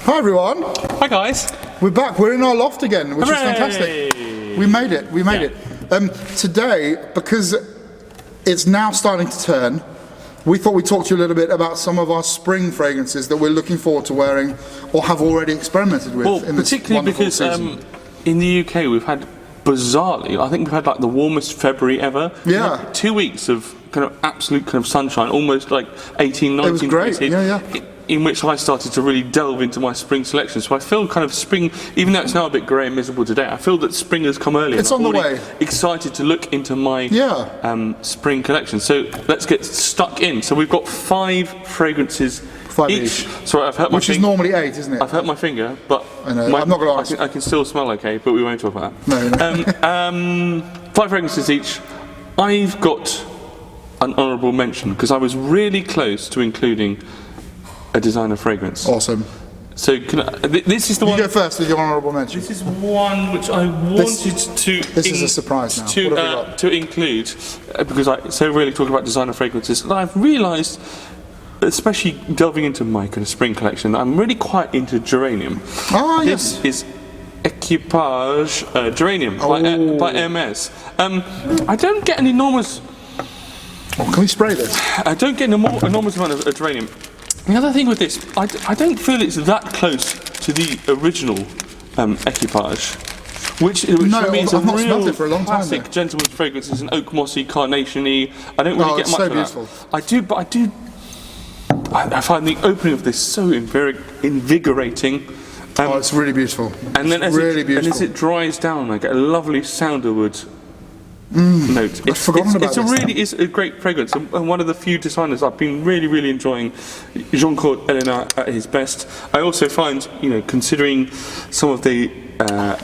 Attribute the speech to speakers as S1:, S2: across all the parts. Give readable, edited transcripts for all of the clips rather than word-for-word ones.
S1: Hi everyone.
S2: Hi guys.
S1: We're back. We're in our loft again, which is fantastic. We made it. We made it. Today, because it's now starting to turn, we thought we'd talk to you a little bit about some of our spring fragrances that we're looking forward to wearing or have already experimented with in this
S2: particularly because in the UK we've had, bizarrely, I think we've had like the warmest February ever.
S1: Yeah.
S2: 2 weeks of kind of absolute kind of sunshine, almost like 18, 19
S1: It was great.
S2: degrees, in which I started to really delve into my spring selection. So I feel kind of spring, even though it's now a bit grey and miserable today, I feel that spring has come early.
S1: It's on the way.
S2: Excited to look into my spring collection. So let's get stuck in. So we've got 5 fragrances. 5 each. Sorry, I've hurt my finger.
S1: Which is normally 8, isn't it?
S2: I've hurt my finger, but
S1: I know. I'm not going to ask.
S2: I can still smell okay, but we won't talk about that.
S1: No.
S2: 5 fragrances each. I've got an honourable mention because I was really close to including a designer fragrance.
S1: Awesome.
S2: So this is the one.
S1: You go first with your honourable mention.
S2: This is one which I wanted to.
S1: This is a surprise now.
S2: To include because I so really talk about designer fragrances, and I've realised, especially delving into my kind of spring collection, I'm really quite into geranium.
S1: Ah, yes.
S2: This is Equipage Geranium by Hermes. I don't get an enormous.
S1: Oh, can we spray this?
S2: I don't get an enormous amount of geranium. The other thing with this, I don't feel it's that close to the original Equipage, which means
S1: I've not smelled it for a long time.
S2: Classic gentleman's fragrance is an oak mossy, carnation-y. I don't really get much of that. I do, but I find the opening of this so invigorating.
S1: It's really beautiful.
S2: And then as it dries down, I get a lovely sandalwood note.
S1: I've forgotten about
S2: this. It's a great fragrance, and one of the few designers I've been really enjoying. Jean-Claude Ellena at his best. I also find, considering some of the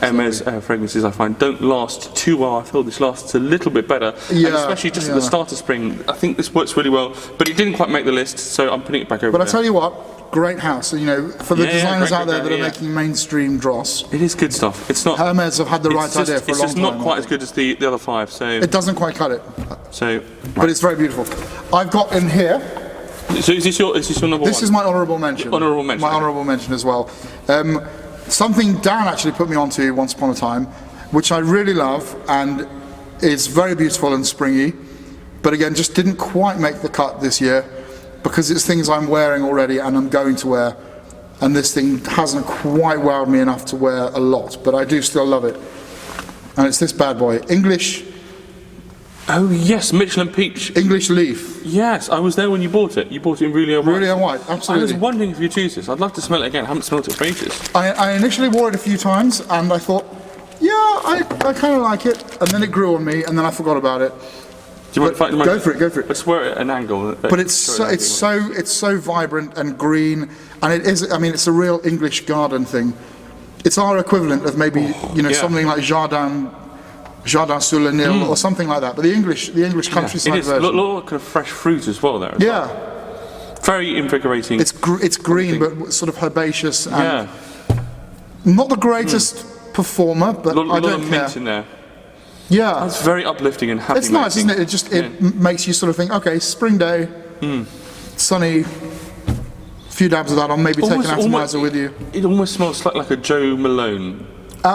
S2: Hermes fragrances I find don't last too well, I feel this lasts a little bit better, and especially just at the start of spring. I think this works really well, but it didn't quite make the list, so I'm putting it back over.
S1: But I tell you what. Great house, for the designers out there that are making mainstream dross.
S2: It is good stuff. It's not.
S1: Hermes have had the right idea for a long time.
S2: It's just not quite as good as the other 5. So
S1: it doesn't quite cut it.
S2: So,
S1: but it's very beautiful. I've got in here.
S2: So is this your number 1?
S1: This is my honourable mention.
S2: Honourable mention.
S1: My honourable mention as well. Something Dan actually put me onto once upon a time, which I really love, and it's very beautiful and springy, but again, just didn't quite make the cut this year. Because it's things I'm wearing already and I'm going to wear, and this thing hasn't quite wowed me enough to wear a lot, but I do still love it. And it's this bad boy, English.
S2: Oh yes, Michelin Peach.
S1: English Leaf.
S2: Yes, I was there when you bought it. You bought it in Roulier White.
S1: Roulier White, absolutely.
S2: I was wondering if you choose this. I'd love to smell it again. I haven't smelled it for ages.
S1: I initially wore it a few times and I thought, yeah, I kind of like it, and then it grew on me, and then I forgot about it.
S2: Do you want to
S1: go for it.
S2: Let's wear it at an angle.
S1: But it's so vibrant and green, and it is. I mean, it's a real English garden thing. It's our equivalent of maybe something like Jardin sur le Nil or something like that. But the English countryside version.
S2: It is a lot of kind of fresh fruit as well there. Very invigorating.
S1: It's green but sort of herbaceous and not the greatest performer, but I don't care.
S2: Mint in there.
S1: Yeah,
S2: it's very uplifting and happy.
S1: It's nice, isn't it? It makes you sort of think, okay, spring day, sunny, a few dabs of that on, maybe take an atomizer with you.
S2: It almost smells like a Joe Malone.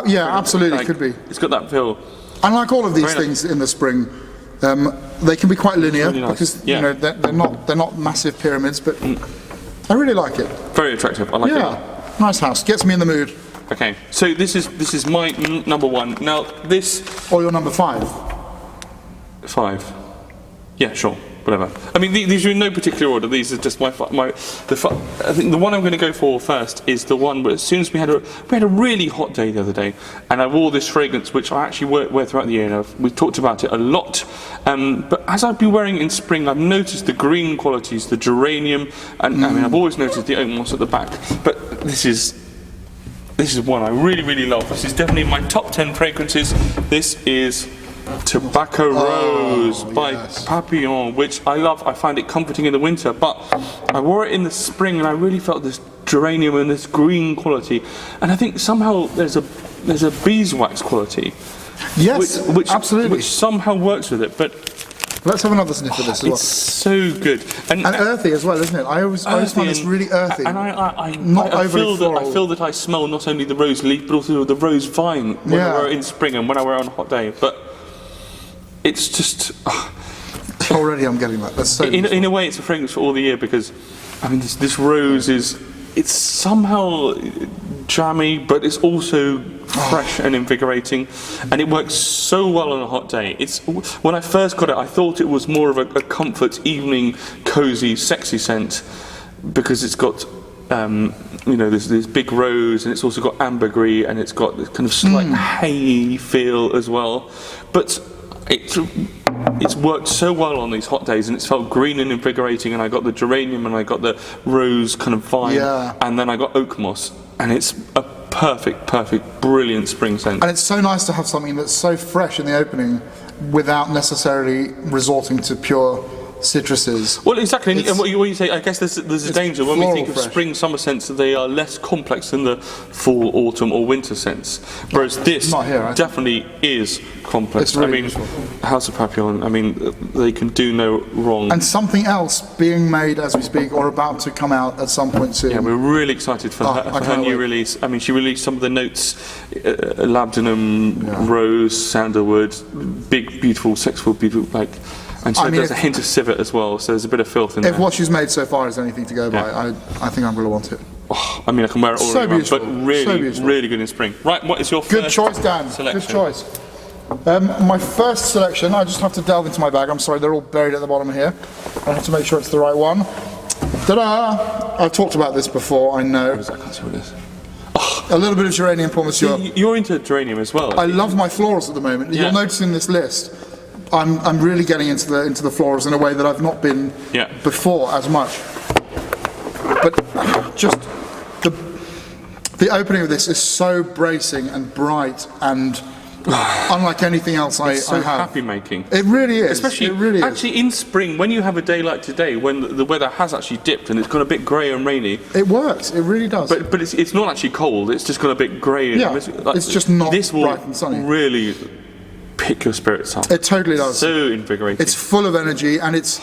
S1: Yeah, absolutely, could be.
S2: It's got that feel.
S1: And like all of these things in the spring, they can be quite linear because they're not massive pyramids, but I really like it.
S2: Very attractive. I like it.
S1: Yeah, nice house. Gets me in the mood.
S2: Okay, so this is my number 1. Now this.
S1: Or your number 5.
S2: 5. Yeah, sure, whatever. I mean, these are in no particular order. These are just I think the one I'm going to go for first is the one where as soon as we had a really hot day the other day, and I wore this fragrance which I actually wear throughout the year. And we've talked about it a lot. But as I've been wearing it in spring, I've noticed the green qualities, the geranium, and I mean I've always noticed the oak moss at the back. But this is one I really love. This is definitely my top 10 fragrances. This is Tobacco Rose by Papillon, which I love. I find it comforting in the winter, but I wore it in the spring and I really felt this geranium and this green quality. And I think somehow there's a beeswax quality.
S1: Yes,
S2: which
S1: absolutely.
S2: Which somehow works with it. But
S1: Let's have another sniff of this as well.
S2: It's so good.
S1: And earthy as well, isn't it? I always find this really earthy.
S2: And
S1: I
S2: feel that I smell not only the rose leaf, but also the rose vine when I wear it in spring and when I wear it on a hot day. But it's just...
S1: Already I'm getting that. That's so
S2: in a way, it's a fragrance for all the year because, I mean, this rose is... It's somehow jammy, but it's also fresh and invigorating, and it works so well on a hot day. When I first got it, I thought it was more of a comfort, evening, cozy, sexy scent, because it's got this big rose, and it's also got ambergris, and it's got this kind of slight hay feel as well. But it's worked so well on these hot days, and it's felt green and invigorating, and I got the geranium and I got the rose kind of vine, and then I got oak moss, and it's a perfect, brilliant spring scent.
S1: And it's so nice to have something that's so fresh in the opening without necessarily resorting to pure citruses.
S2: Well, exactly, and what you say, I guess there's a danger when we think of spring, summer scents, that they are less complex than the fall, autumn or winter scents, whereas this definitely is complex.
S1: It's really beautiful.
S2: House of Papillon, I mean, they can do no wrong.
S1: And something else being made as we speak, or about to come out at some point soon.
S2: Yeah, we're really excited for her new release. I mean, she released some of the notes, labdanum, rose, sandalwood, big, beautiful, sexual, beautiful, and so there's a hint of civet as well, so there's a bit of filth in there.
S1: If what she's made so far is anything to go by, I think I'm going to want it.
S2: Oh, I mean, I can wear it all year round, but really good in spring. Right, what is your
S1: good choice, Dan.
S2: Selection?
S1: Good choice. My first selection, I just have to delve into my bag. I'm sorry, they're all buried at the bottom here. I have to make sure it's the right one. Ta-da! I've talked about this before, I know.
S2: What is that? I can't see what it is.
S1: A little bit of geranium pour monsieur.
S2: You're into geranium as well.
S1: I love my florals at the moment. You'll notice in this list, I'm really getting into the florals in a way that I've not been before as much. But just the opening of this is so bracing and bright and unlike anything else I have.
S2: Happy making.
S1: It really is.
S2: Especially, actually in spring, when you have a day like today, when the weather has actually dipped and it's gone a bit grey and rainy.
S1: It works. It really does.
S2: But it's not actually cold. It's just gone a bit grey.
S1: Yeah. It's just not bright and sunny.
S2: Really pick your spirits up.
S1: It totally does.
S2: So invigorating.
S1: It's full of energy, and it's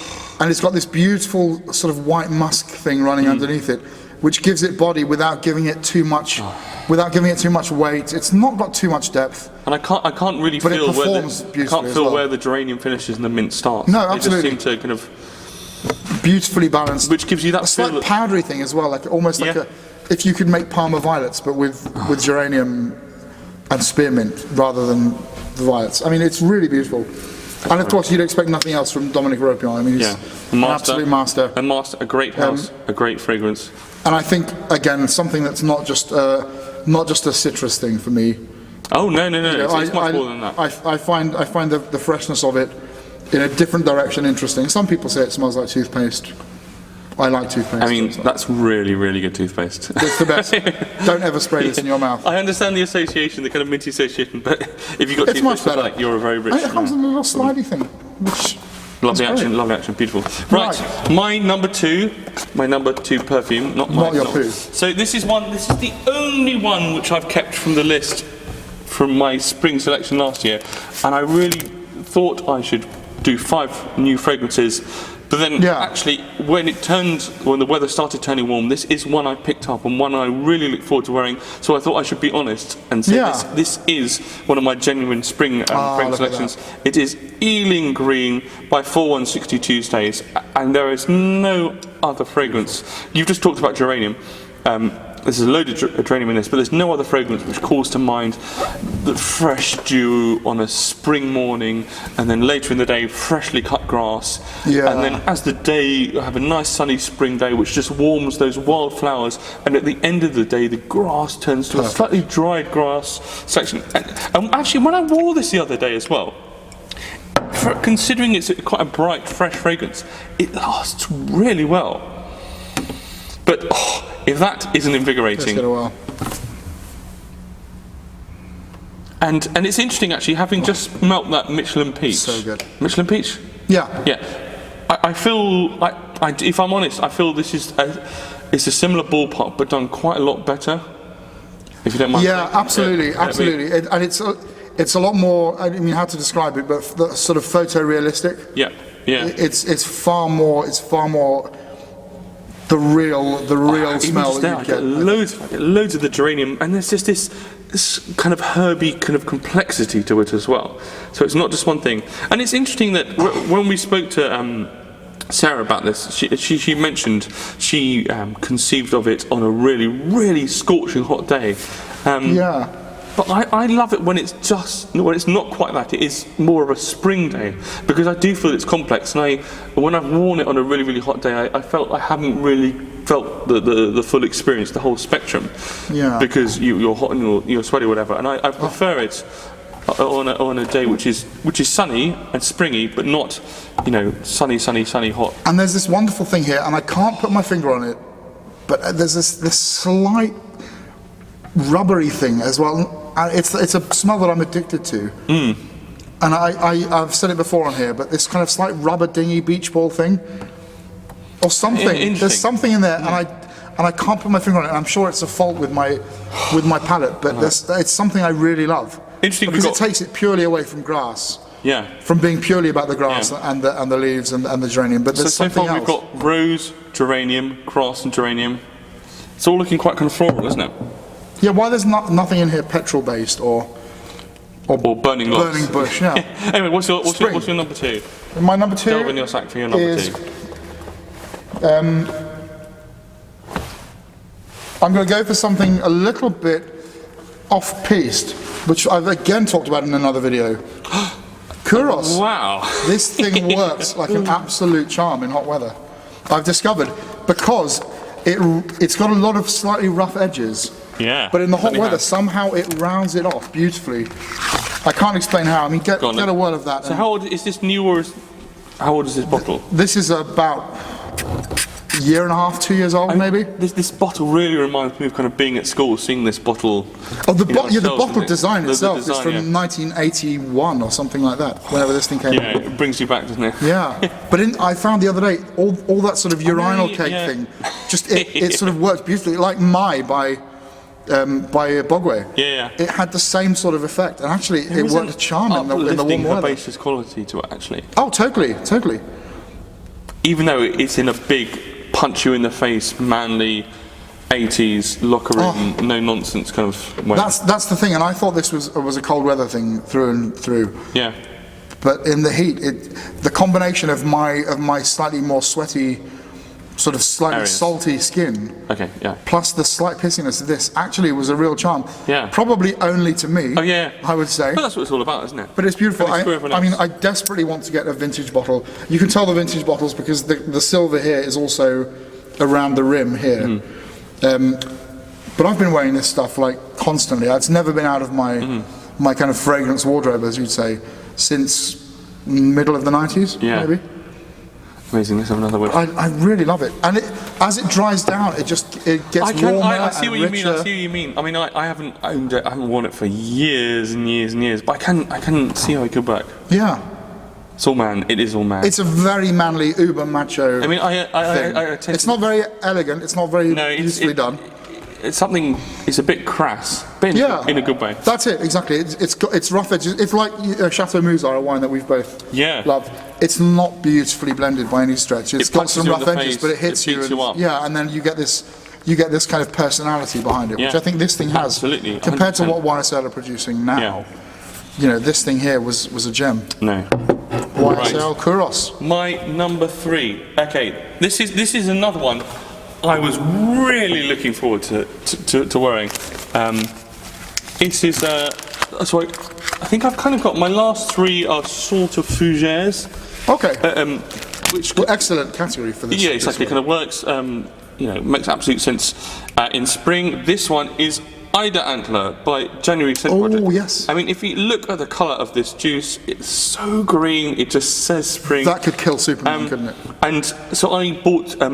S1: got this beautiful sort of white musk thing running underneath it, which gives it body without giving it too much, weight. It's not got too much depth.
S2: And I can't really
S1: but
S2: feel
S1: it performs beautifully
S2: where the geranium finishes and the mint starts.
S1: No, absolutely.
S2: They just seem to kind of
S1: beautifully balanced,
S2: which gives you that
S1: slight powdery thing as well, like almost like if you could make Parma violets, but with geranium and spearmint rather than the violets. I mean, it's really beautiful. And of course, you'd expect nothing else from Dominic Ropion. I mean, he's an absolute master.
S2: A great house, a great fragrance.
S1: And I think, again, something that's not just a citrus thing for me.
S2: Oh no! It's much more than that.
S1: I find the freshness of it in a different direction interesting. Some people say it smells like toothpaste. I like toothpaste.
S2: I mean, that's really, really good toothpaste.
S1: It's the best. Don't ever spray this in your mouth.
S2: I understand the association, the kind of minty association, but if you've got toothpaste,
S1: much better.
S2: Like, you're a very rich.
S1: It comes in a little slidey thing, which
S2: lovely action, beautiful. Right, my number two perfume, not
S1: your poo.
S2: So this is the only one which I've kept from the list from my spring selection last year, and I really thought I should do 5 new fragrances. But then, actually, when the weather started turning warm, this is one I picked up and one I really look forward to wearing. So I thought I should be honest and say this is one of my genuine spring fragrance selections. It is Ealing Green by 4160 Tuesdays, and there is no other fragrance. You've just talked about geranium. There's a load of geranium in this, but there's no other fragrance which calls to mind the fresh dew on a spring morning, and then later in the day, freshly cut grass. Yeah. And then as the day, you have a nice sunny spring day which just warms those wildflowers, and at the end of the day, the grass turns to a slightly dried grass section. And actually, when I wore this the other day as well, considering it's quite a bright, fresh fragrance, it lasts really well. But if that isn't invigorating, and it's interesting actually, having just smelt that Michelin Peach.
S1: So good.
S2: Michelin Peach.
S1: Yeah.
S2: I feel like, if I'm honest, I feel this is it's a similar ballpark, but done quite a lot better. If you don't mind.
S1: Yeah, absolutely. And it's a lot more. I mean, how to describe it, but sort of photorealistic.
S2: Yeah. Yeah.
S1: It's far more the real smell that you
S2: I get loads of the geranium, and there's just this kind of herby kind of complexity to it as well. So it's not just one thing. And it's interesting that when we spoke to Sarah about this, she mentioned she conceived of it on a really, really scorching hot day.
S1: Yeah.
S2: But I love it when it's not quite that. It is more of a spring day, because I do feel it's complex. And when I've worn it on a really, really hot day, I felt I haven't really felt the full experience, the whole spectrum.
S1: Yeah.
S2: Because you're hot and you're sweaty or whatever. And I prefer it on a day which is sunny and springy, but not, sunny, hot.
S1: And there's this wonderful thing here, and I can't put my finger on it, but there's this slight rubbery thing as well. It's a smell that I'm addicted to. And I've said it before on here, but this kind of slight rubber dingy beach ball thing, or something. There's something in there, and I can't put my finger on it. And I'm sure it's a fault with my palate, but it's something I really love.
S2: Interesting,
S1: because it takes it purely away from grass.
S2: Yeah.
S1: From being purely about the grass and the leaves and the geranium, but there's something
S2: far
S1: else.
S2: We've got rose, geranium, grass, and geranium. It's all looking quite kind of floral, isn't it?
S1: Yeah, why there's nothing in here petrol-based or
S2: burning logs.
S1: Burning bush, yeah.
S2: Anyway, what's your number 2?
S1: My number 2
S2: Delve in your sack for your number 2.
S1: I'm going to go for something a little bit off-piste, which I've again talked about in another video. Kouros.
S2: Wow.
S1: This thing works like an absolute charm in hot weather. I've discovered, because it's got a lot of slightly rough edges.
S2: Yeah.
S1: But in the hot weather, somehow it rounds it off beautifully. I can't explain how. I mean, get a whirl of that.
S2: So how old is this new, or how old is this bottle?
S1: This is about a year and a half, 2 years old, maybe.
S2: This bottle really reminds me of kind of being at school, seeing this bottle.
S1: Oh, the bottle design itself is from 1981 or something like that. Whenever this thing came out.
S2: Yeah, it brings you back, doesn't it?
S1: Yeah, but I found the other day all that sort of urinal cake thing. Just it sort of works beautifully, like Mai by Bogway.
S2: Yeah.
S1: It had the same sort of effect, and actually it worked a charm in the warm weather.
S2: Herbaceous quality to it, actually.
S1: Oh, totally.
S2: Even though it's in a big, punch you in the face, manly 80s locker room, no nonsense kind of way.
S1: That's the thing, and I thought this was a cold weather thing through and through.
S2: Yeah.
S1: But in the heat, the combination of my slightly more sweaty, sort of slightly salty skin, plus the slight pissiness of this, actually was a real charm.
S2: Yeah.
S1: Probably only to me.
S2: Oh yeah.
S1: I would say.
S2: But that's what it's all about, isn't it?
S1: But it's beautiful. I mean, I desperately want to get a vintage bottle. You can tell the vintage bottles because the silver here is also around the rim here. But I've been wearing this stuff like constantly. It's never been out of my kind of fragrance wardrobe, as you'd say, since middle of the 90s, maybe.
S2: Amazing. Let's have another word.
S1: I really love it, and as it dries down, it gets warmer.
S2: I see what you mean.
S1: richer.
S2: I see what you mean. I mean, I haven't owned it. I haven't worn it for years and years and years. But I can see how it could work.
S1: Yeah.
S2: It's all man. It is all man.
S1: It's a very manly, uber macho.
S2: I mean,
S1: it's not very elegant. It's not very beautifully done.
S2: It's something. It's a bit crass, but in a good way.
S1: That's it, exactly. It's rough edges. It's like Chateau Musar, a wine that we've both loved. It's not beautifully blended by any stretch. It's got some rough edges, but it hits you.
S2: Up.
S1: Yeah, and then you get this kind of personality behind it, which I think this thing has.
S2: Absolutely. 100%.
S1: Compared to what YSL are producing now. Yeah. This thing here was a gem.
S2: No.
S1: YSL Kouros.
S2: My number 3. Okay, this is another one I was really looking forward to wearing. This is so I think I've kind of got my last 3 are sort of fougères.
S1: Okay.
S2: Which
S1: excellent category for this.
S2: Yeah, exactly. Kind of works. Makes absolute sense in spring. This one is Ida Antler by January Scent Project.
S1: Oh, yes.
S2: I mean, if you look at the colour of this juice, it's so green, it just says spring.
S1: That could kill Superman, couldn't it?
S2: And so I bought I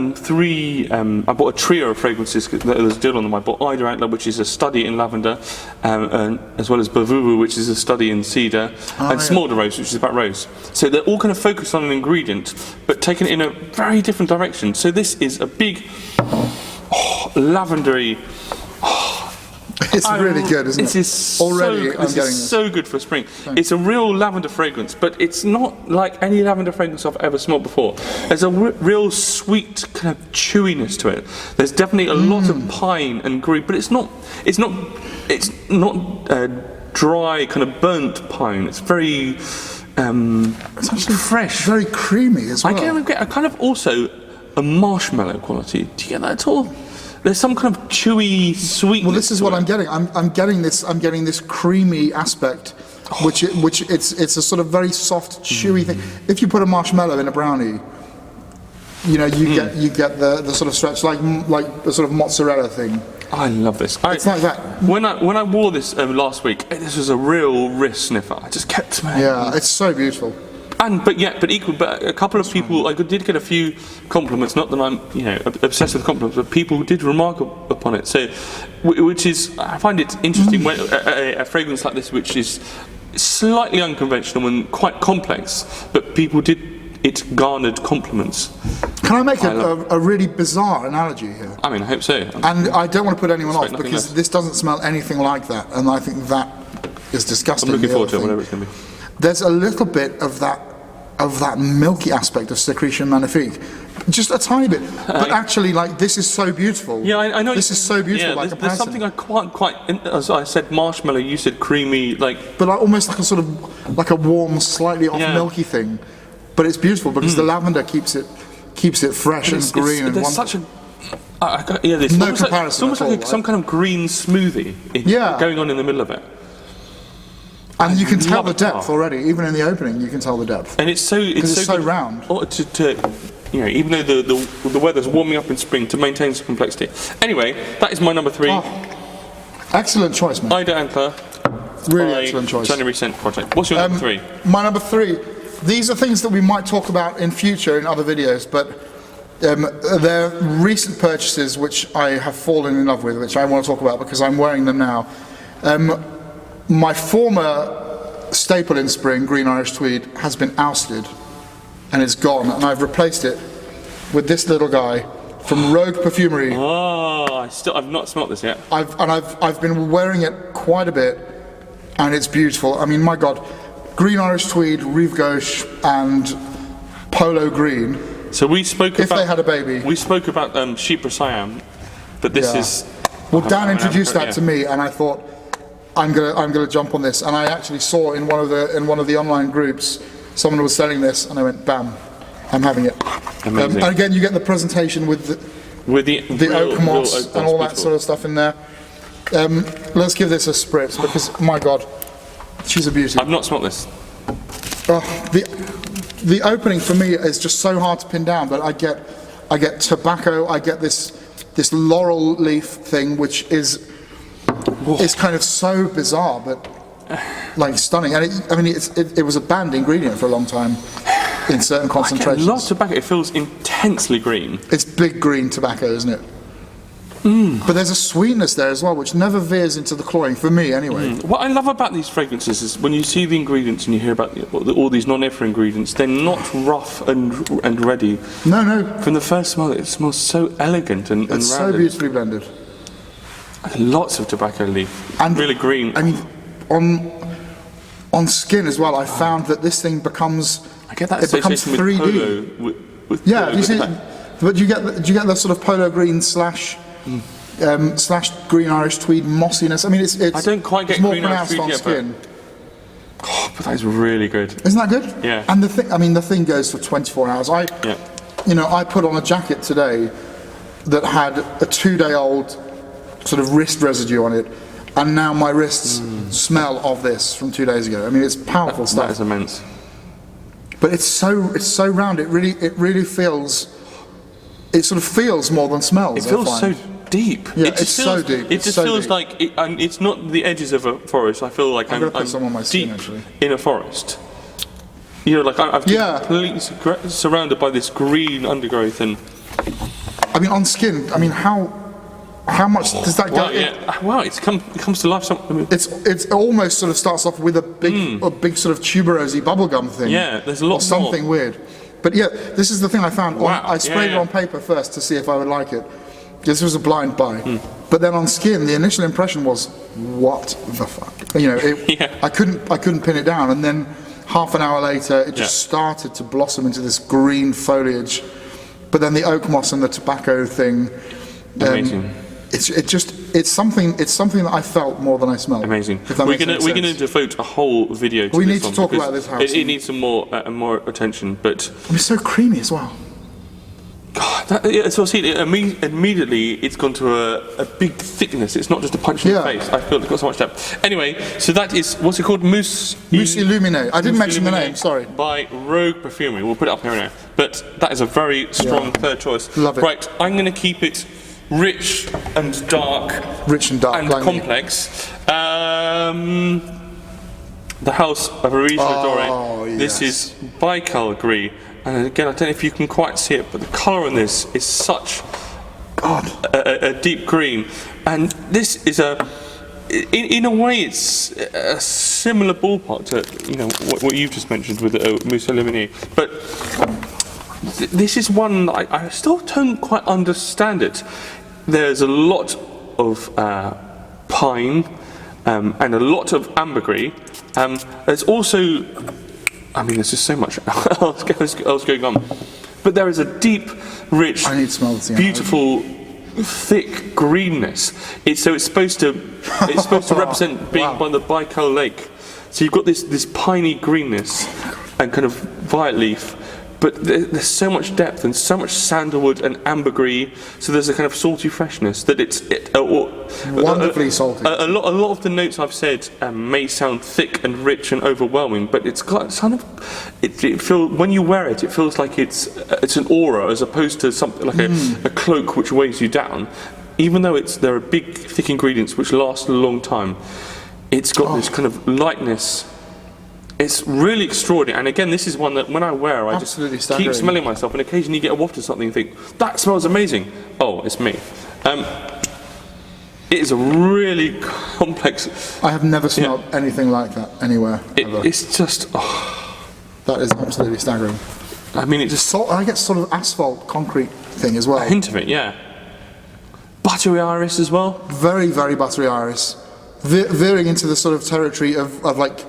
S2: bought a trio of fragrances that there's a deal on them. I bought Ida Antler, which is a study in lavender, as well as Bavuvu, which is a study in cedar, and Small de Rose, which is about rose. So they're all kind of focused on an ingredient, but taken in a very different direction. So this is a big, lavendery,
S1: It's really good, isn't it?
S2: This
S1: Already,
S2: is so good for spring. It's a real lavender fragrance, but it's not like any lavender fragrance I've ever smelled before. There's a real sweet kind of chewiness to it. There's definitely a lot of pine and green, but it's not dry, kind of burnt pine. It's very it's actually fresh,
S1: very creamy as well.
S2: I get a kind of also a marshmallow quality. Do you get that at all? There's some kind of chewy sweetness.
S1: Well, this is what I'm getting. I'm getting this creamy aspect, which it's a sort of very soft, chewy thing. If you put a marshmallow in a brownie, you know, you get the sort of stretch, like the sort of mozzarella thing.
S2: I love this.
S1: It's like that.
S2: When I wore this last week, this was a real wrist sniffer. I just kept smelling.
S1: Yeah, it's so beautiful.
S2: But a couple of people, I did get a few compliments. Not that I'm, obsessed with compliments, but people did remark upon it. So, which is, I find it interesting when a fragrance like this, which is slightly unconventional and quite complex, but people it garnered compliments.
S1: Can I make a really bizarre analogy here?
S2: I mean, I hope so.
S1: And I don't want to put anyone off because
S2: less.
S1: this doesn't smell anything like that, and I think that is disgusting.
S2: I'm looking forward to it, whatever it's going to be.
S1: There's a little bit of that milky aspect of Secretion Magnifique, just a tiny bit. But actually, this is so beautiful.
S2: Yeah, I know.
S1: This is so beautiful.
S2: Yeah, there's something I can't quite. As I said, marshmallow. You said creamy,
S1: But almost like a sort of like a warm, slightly off milky thing. But it's beautiful because the lavender keeps it fresh and green and
S2: there's
S1: wonderful.
S2: there's
S1: No
S2: almost
S1: comparison
S2: it's almost
S1: at
S2: like
S1: all,
S2: some kind of green smoothie going on in the middle of it.
S1: And you can tell the depth already, even in the opening. You can tell the depth.
S2: And it's so
S1: so round.
S2: Even though the weather's warming up in spring, to maintain some complexity. Anyway, that is my number 3.
S1: Oh, excellent choice, man.
S2: Ida Antler.
S1: Really excellent choice.
S2: January Scent Project. What's your number 3?
S1: My number 3. These are things that we might talk about in future in other videos, but they're recent purchases which I have fallen in love with, which I want to talk about because I'm wearing them now. My former staple in spring, Green Irish Tweed, has been ousted and it's gone, and I've replaced it with this little guy from Rogue Perfumery.
S2: Oh, I've not smelt this yet.
S1: I've been wearing it quite a bit, and it's beautiful. I mean, my God, Green Irish Tweed, Rive Gauche, and Polo Green.
S2: So we spoke about.
S1: If they had a baby.
S2: We spoke about Chypre Siam, but this is.
S1: Well, Dan introduced that to me, and I thought, I'm gonna jump on this. And I actually saw in one of the online groups, someone was selling this, and I went, bam, I'm having it.
S2: Amazing.
S1: And again, you get the presentation with the oak moss and all that sort of stuff in there. Let's give this a spritz because, my God, she's a beauty.
S2: I've not smelt this.
S1: The opening for me is just so hard to pin down, but I get tobacco, I get this laurel leaf thing, which is kind of so bizarre, but like stunning. And it was a banned ingredient for a long time in certain concentrations.
S2: I get lots of tobacco. It feels intensely green.
S1: It's big green tobacco, isn't it? But there's a sweetness there as well, which never veers into the cloying, for me anyway.
S2: What I love about these fragrances is when you see the ingredients and you hear about all these non-EFRA ingredients, they're not rough and ready.
S1: No.
S2: From the first smell, it smells so elegant and
S1: it's so
S2: rounded.
S1: beautifully blended.
S2: Lots of tobacco leaf, and really green.
S1: I mean, on skin as well, I found that this thing becomes.
S2: I get that
S1: association
S2: with
S1: 3D.
S2: Polo. With
S1: yeah,
S2: Polo,
S1: you see, but you get the sort of polo green slash Green Irish Tweed mossiness. I mean, it's
S2: I don't quite get
S1: more
S2: Green Irish
S1: pronounced
S2: Tweed
S1: on
S2: yet,
S1: skin.
S2: But that is really good.
S1: Isn't that good?
S2: Yeah.
S1: And the thing goes for 24 hours. I put on a jacket today that had a 2-day-old sort of wrist residue on it, and now my wrists smell of this from 2 days ago. I mean, it's powerful stuff.
S2: That is immense.
S1: But it's so round. It really feels. It sort of feels more than smells.
S2: It feels so deep.
S1: Yeah, it's so deep.
S2: It just feels like it's not the edges of a forest. I feel like I'm
S1: put some on my skin,
S2: deep
S1: actually.
S2: in a forest. You know, like I'm completely surrounded by this green undergrowth, and
S1: I mean, on skin. I mean, how much does that go?
S2: Wow, it comes to life.
S1: It almost sort of starts off with a big sort of tuberosy bubblegum thing.
S2: Yeah, there's a lot
S1: or something
S2: more.
S1: Weird. But yeah, this is the thing I found.
S2: Wow.
S1: I sprayed it on paper first to see if I would like it. This was a blind buy. But then on skin, the initial impression was, what the fuck? You know, I couldn't pin it down. And then half an hour later, it just started to blossom into this green foliage. But then the oak moss and the tobacco thing.
S2: Amazing.
S1: It's something that I felt more than I smelled.
S2: Amazing. We're gonna devote a whole video to
S1: we
S2: this
S1: need to talk about this house.
S2: It needs some more attention, but
S1: it's so creamy as well.
S2: God, so I see it immediately. It's gone to a big thickness. It's not just a punch in the face. I feel it's got so much depth. Anyway, so that is what's it called? Mousse
S1: Illuminé. I didn't mention the name. Sorry.
S2: By Rogue Perfumery. We'll put it up here now. But that is a very strong third choice.
S1: Love it.
S2: Right, I'm going to keep it rich and dark.
S1: Rich and dark.
S2: And complex. The House of Areej Le Dore. This is Baikal Gris. And again, I don't know if you can quite see it, but the colour on this is such a deep green. And this is in a way, it's a similar ballpark to what you've just mentioned with Mousse Illuminé. But this is one I still don't quite understand it. There's a lot of pine and a lot of ambergris. There's also, I mean, there's just so much else going on. But there is a deep, rich, beautiful, thick greenness. It's supposed to represent being by the Baikal Lake. So you've got this piney greenness and kind of violet leaf. But there's so much depth and so much sandalwood and ambergris, so there's a kind of salty freshness that
S1: wonderfully salty.
S2: A lot of the notes I've said may sound thick and rich and overwhelming, but it's got kind of when you wear it, it feels like it's an aura as opposed to something like a cloak which weighs you down. Even though there are big, thick ingredients which last a long time, it's got this kind of lightness. It's really extraordinary, and again, this is one that when I wear, I just keep smelling myself, and occasionally get a waft of something and think, that smells amazing. Oh, it's me. It is a really complex...
S1: I have never smelled anything like that anywhere, ever.
S2: It's just...
S1: That is absolutely staggering.
S2: I mean, it just...
S1: I get sort of asphalt, concrete thing as well.
S2: A hint of it, yeah. Buttery iris as well.
S1: Very, very buttery iris. Veering into the sort of territory of like...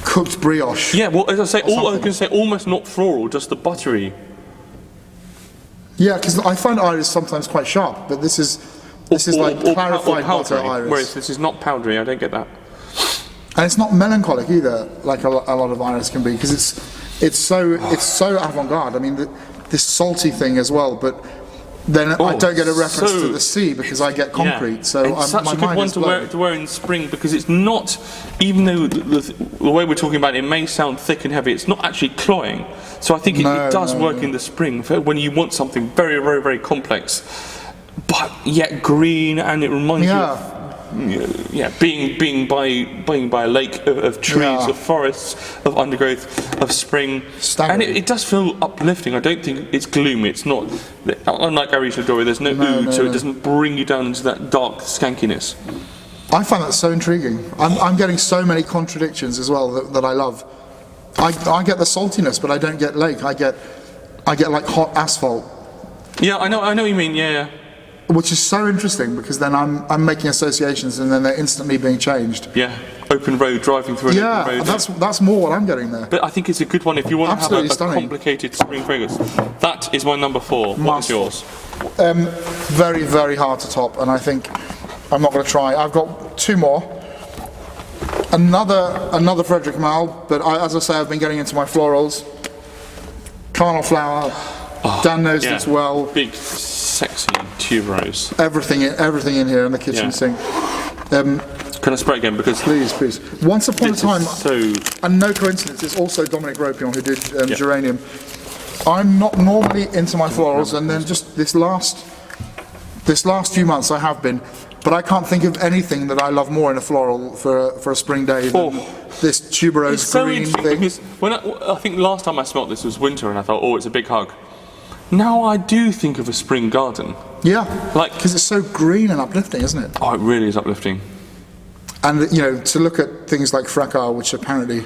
S1: cooked brioche.
S2: Yeah, well, as I say, I can say almost not floral, just the buttery.
S1: Yeah, because I find iris sometimes quite sharp, but this is like clarified butter iris.
S2: Whereas this is not powdery, I don't get that.
S1: And it's not melancholic either, like a lot of iris can be, because it's so avant-garde. I mean, this salty thing as well, but then I don't get a reference to the sea because I get concrete. So
S2: it's such a good one to wear in spring because it's not, even though the way we're talking about it may sound thick and heavy, it's not actually cloying. So I think it does work in the spring when you want something very, very, very complex, but yet green, and it reminds you of being by a lake of trees, of forests, of undergrowth, of spring.
S1: Staggering.
S2: And it does feel uplifting. I don't think it's gloomy. It's not, unlike Areej Le Dore, there's no oud, so it doesn't bring you down into that dark skankiness.
S1: I find that so intriguing. I'm getting so many contradictions as well that I love. I get the saltiness, but I don't get lake. I get like hot asphalt.
S2: Yeah, I know what you mean. Yeah.
S1: Which is so interesting because then I'm making associations and then they're instantly being changed.
S2: Yeah, open road, driving through an open road.
S1: That's more what I'm getting there.
S2: But I think it's a good one if you want to have a complicated spring fragrance. That is my number 4. What's yours?
S1: Very, very hard to top, and I think I'm not going to try. I've got 2 more. Another Frederic Malle, but as I say, I've been getting into my florals. Carnal flower. Dan knows this well.
S2: Big, sexy tuberose.
S1: Everything in here in the kitchen sink.
S2: Can I spray again? Because
S1: please. Once upon a time, and no coincidence, it's also Dominic Ropion who did geranium. I'm not normally into my florals, and then just this last few months I have been. But I can't think of anything that I love more in a floral for a spring day than this tuberose green thing.
S2: Because I think last time I smelt this was winter, and I thought, it's a big hug. Now I do think of a spring garden.
S1: Yeah, because it's so green and uplifting, isn't it?
S2: Oh, it really is uplifting.
S1: And to look at things like fracas, which apparently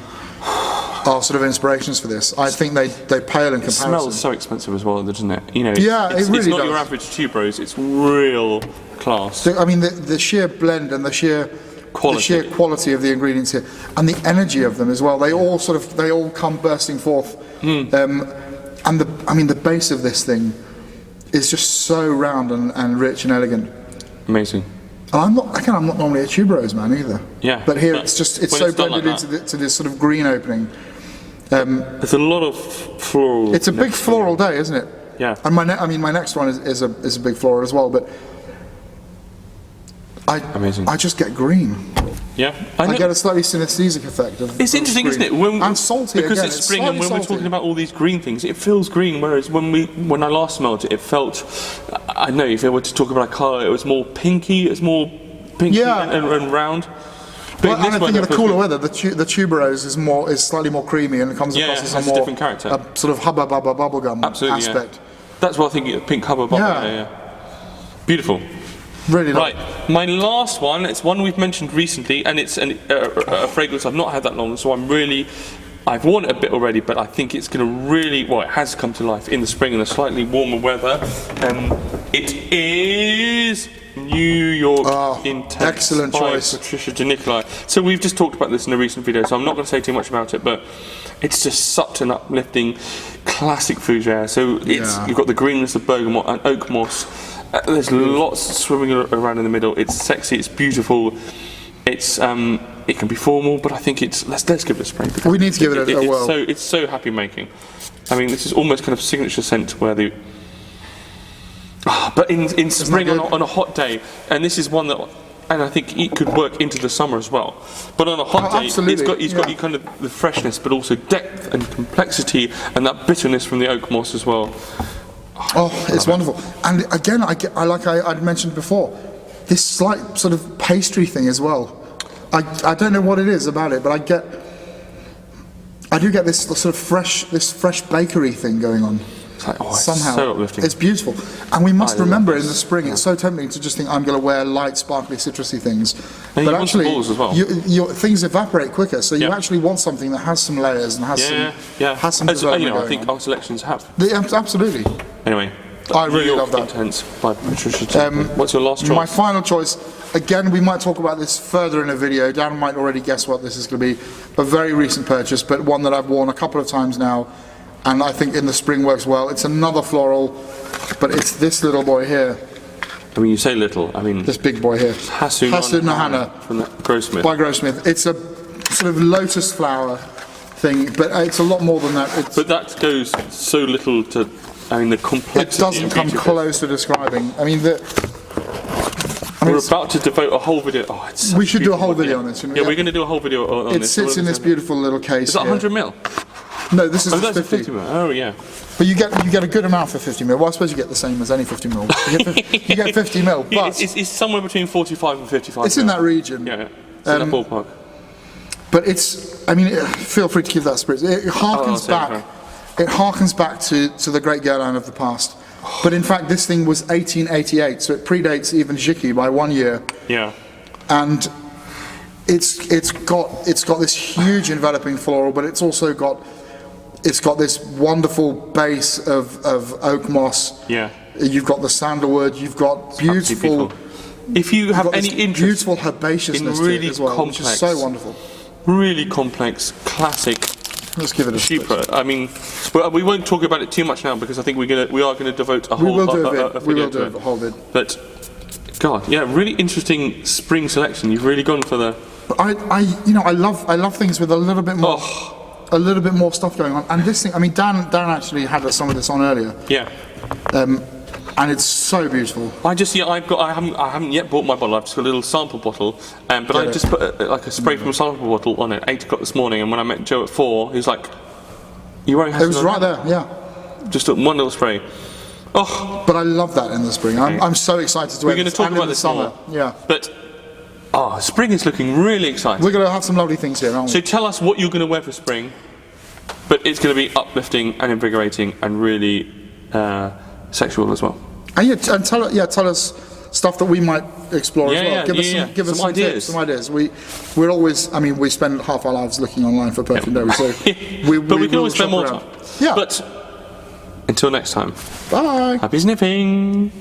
S1: are sort of inspirations for this. I think they pale in comparison.
S2: It smells so expensive as well, doesn't it? You know,
S1: Yeah, it really
S2: it's not
S1: does.
S2: your average tuberose, it's real class.
S1: I mean, the sheer blend and the sheer quality of the ingredients here, and the energy of them as well. They all come bursting forth. And the base of this thing is just so round and rich and elegant.
S2: Amazing.
S1: And I'm not normally a tuberose man either.
S2: Yeah.
S1: But here it's so blended
S2: like
S1: into this sort of green opening.
S2: There's a lot of floral.
S1: It's a big floral day, isn't it?
S2: Yeah.
S1: And my next one is a big floral as well, but
S2: Amazing.
S1: I just get green.
S2: Yeah,
S1: I get a slightly synesthetic effect of.
S2: It's interesting,
S1: green.
S2: isn't it?
S1: And salty
S2: because
S1: again.
S2: it's spring, and when we're talking about all these green things, it feels green. Whereas when I last smelled it, it felt. I don't know, if I were to talk about a colour, it was more pinky. It was more pinky and round. But
S1: and I think in the cooler weather, the tuberose is slightly more creamy and it comes across as a more
S2: different character,
S1: sort of hubba bubba bubblegum aspect.
S2: Yeah. That's what I think. Pink hubba bubba. Yeah. Beautiful.
S1: Really
S2: right. My last one. It's one we've mentioned recently, and it's a fragrance I've not had that long, so I've worn it a bit already, but I think it's going to really. Well, it has come to life in the spring in a slightly warmer weather. It is New York Intense.
S1: Excellent
S2: by
S1: choice.
S2: Patricia de Nicolai. So we've just talked about this in a recent video, so I'm not going to say too much about it, but it's just such an uplifting, classic fougere. So you've got the greenness of bergamot and oak moss. There's lots swimming around in the middle. It's sexy. It's beautiful. It's it can be formal, but I think let's give it a spray.
S1: We need to give it a whirl.
S2: It's so happy making. I mean, this is almost kind of signature scent worthy. But in spring on a hot day, and this is one that, and I think it could work into the summer as well. But on a hot day, it's got you kind of the freshness, but also depth and complexity, and that bitterness from the oak moss as well.
S1: It's wonderful. And again, I'd mentioned before, this slight sort of pastry thing as well. I don't know what it is about it, but I do get this sort of fresh bakery thing going on.
S2: It's like,
S1: somehow
S2: it's so uplifting.
S1: It's beautiful, and we must remember in the spring it's so tempting to just think I'm going to wear light, sparkly, citrusy things, but actually,
S2: balls as well.
S1: things evaporate quicker. So you actually want something that has some layers and has some development
S2: I think our selections have.
S1: Absolutely.
S2: Anyway,
S1: I really love that.
S2: Intense by Patricia. What's your last choice?
S1: My final choice. Again, we might talk about this further in a video. Dan might already guess what this is going to be. A very recent purchase, but one that I've worn a couple of times now. And I think in the spring works well. It's another floral, but it's this little boy here.
S2: I mean, you say little. I mean,
S1: this big boy here.
S2: Hasu
S1: Nohana
S2: from Grossmith.
S1: By Grossmith. It's a sort of lotus flower thing, but it's a lot more than that.
S2: But that goes so little to. I mean, the complexity.
S1: It doesn't come close to describing. I mean,
S2: we're about to devote a whole video.
S1: We should do a whole video on this.
S2: Yeah, we're going to do a whole video on this.
S1: It sits in this beautiful little case.
S2: Is that 100 ml?
S1: No, this is
S2: that's
S1: 50
S2: ml. Oh yeah.
S1: But you get a good amount for 50 ml. Well, I suppose you get the same as any 50 ml. You get 50 ml, but
S2: it's somewhere between 45 and 55.
S1: It's in that region.
S2: Yeah. It's in that ballpark.
S1: But it's. I mean, feel free to give that spirit. It harkens back. It harkens back to the great Guerlain of the past. But in fact, this thing was 1888, so it predates even Jiki by 1 year.
S2: Yeah. And
S1: it's got this huge enveloping floral, but it's also got this wonderful base of oak moss.
S2: Yeah.
S1: You've got the sandalwood. You've got beautiful.
S2: If you have any interest
S1: beautiful herbaceousness
S2: in really
S1: to it as well,
S2: complex,
S1: which is so wonderful.
S2: Really complex, classic.
S1: Let's give it a
S2: super. I mean, we won't talk about it too much now because I think we are going to devote a whole.
S1: We will do a whole bit.
S2: But God, yeah, really interesting spring selection. You've really gone for the.
S1: I love things with a little bit more. A little bit more stuff going on, and this thing. I mean, Dan actually had some of this on earlier.
S2: Yeah.
S1: And it's so beautiful.
S2: I haven't yet bought my bottle. I've just got a little sample bottle, but I just put a spray from a sample bottle on it at 8 o'clock this morning. And when I met Joe at 4, he was like, "You wearing?"
S1: It was right there. Yeah.
S2: Just one little spray.
S1: Oh. But I love that in the spring. I'm so excited to wear.
S2: We're going to talk about this summer.
S1: Yeah.
S2: But. Spring is looking really exciting.
S1: We're going to have some lovely things here, aren't we?
S2: So tell us what you're going to wear for spring, but it's going to be uplifting and invigorating and really sexual as well.
S1: And tell us stuff that we might explore as well.
S2: Yeah, yeah,
S1: Give us
S2: some ideas.
S1: tips, some ideas. We're always, I mean, we spend half our lives looking online for Perfumery, so
S2: but we can always spend
S1: shop
S2: more
S1: around.
S2: time.
S1: Yeah.
S2: But until next time,
S1: Bye.
S2: happy sniffing.